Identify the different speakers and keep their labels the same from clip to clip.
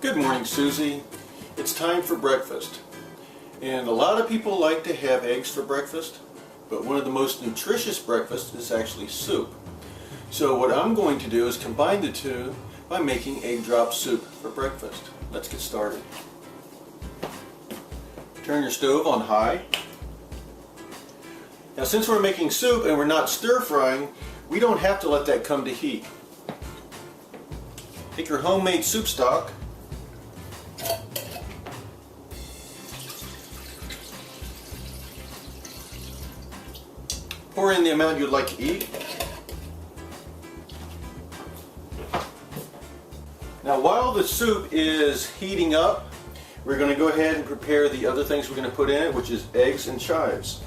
Speaker 1: Good morning, Susie. It's time for breakfast. And a lot of people like to have eggs for breakfast, but one of the most nutritious breakfasts is actually soup. So what I'm going to do is combine the two by making egg drop soup for breakfast. Let's get started. Turn your stove on high. Now since we're making soup and we're not stir frying, we don't have to let that come to heat. Take your homemade soup stock, pour in the amount you'd like to eat. Now while the soup is heating up, we're going to go ahead and prepare the other things we're going to put in it, which is eggs and chives.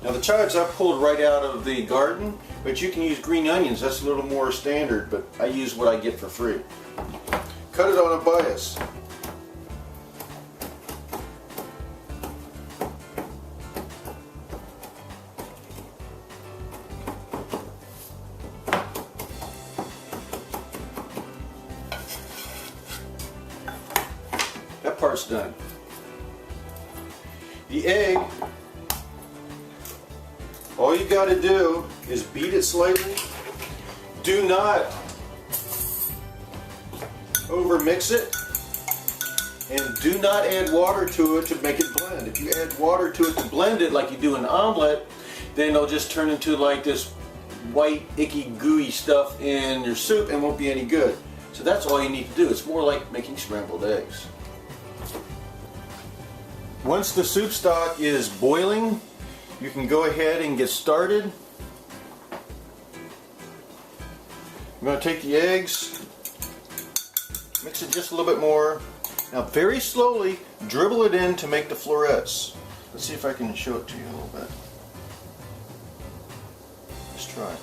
Speaker 1: Now the chives I pulled right out of the garden, but you can use green onions. That's a little more standard, but I use what I get for free. Cut it on a bias. That part's done. The egg, all you got to do is beat it slightly. Do not over mix it, and do not add water to it to make it blend. If you add water to it to blend it like you do an omelet, then it'll just turn into like this white icky gooey stuff in your soup and won't be any good. So that's all you need to do. It's more like making scrambled eggs. Once the soup stock is boiling, you can go ahead and get started. I'm going to take the eggs, mix it just a little bit more. Now very slowly dribble it in to make the florets. Let's see if I can show it to you a little bit. Let's try.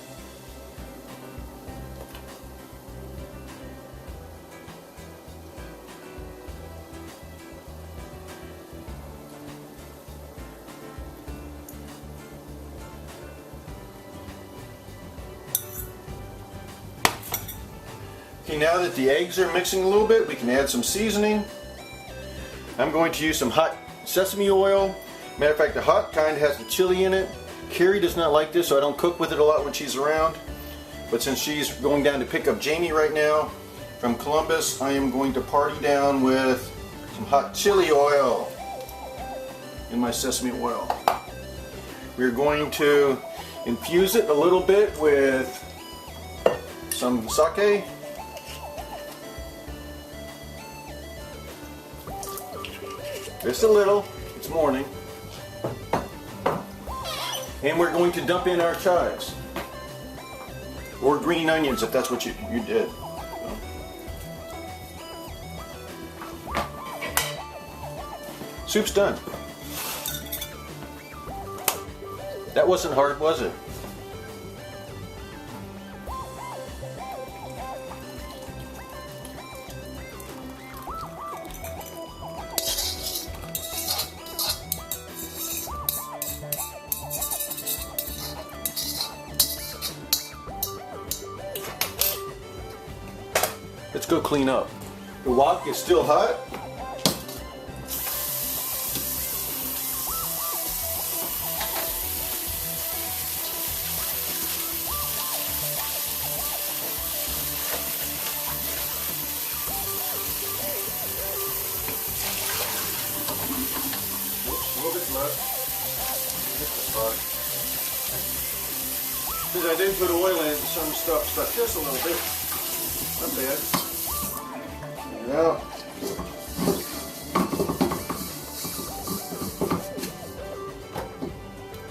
Speaker 1: Okay, now that the eggs are mixing a little bit, we can add some seasoning. I'm going to use some hot sesame oil. Matter of fact, the hot kind has the chili in it. Carrie does not like this, so I don't cook with it a lot when she's around. But since she's going down to pick up Jamie right now from Columbus, I am going to party down with some hot chili oil in my sesame oil. We're going to infuse it a little bit with some sake. Just a little, it's morning. And we're going to dump in our chives. Or green onions if that's what you did. Soup's done. That wasn't hard, was it? Let's go clean up. The wok is still hot. Oops, a little bit left. Since I did put oil in, some stuff stuck just a little bit. Not bad. Yeah.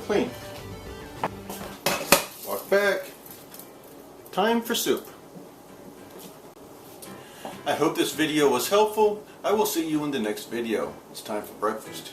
Speaker 1: Clean. Walk back. Time for soup. I hope this video was helpful. I will see you in the next video. It's time for breakfast.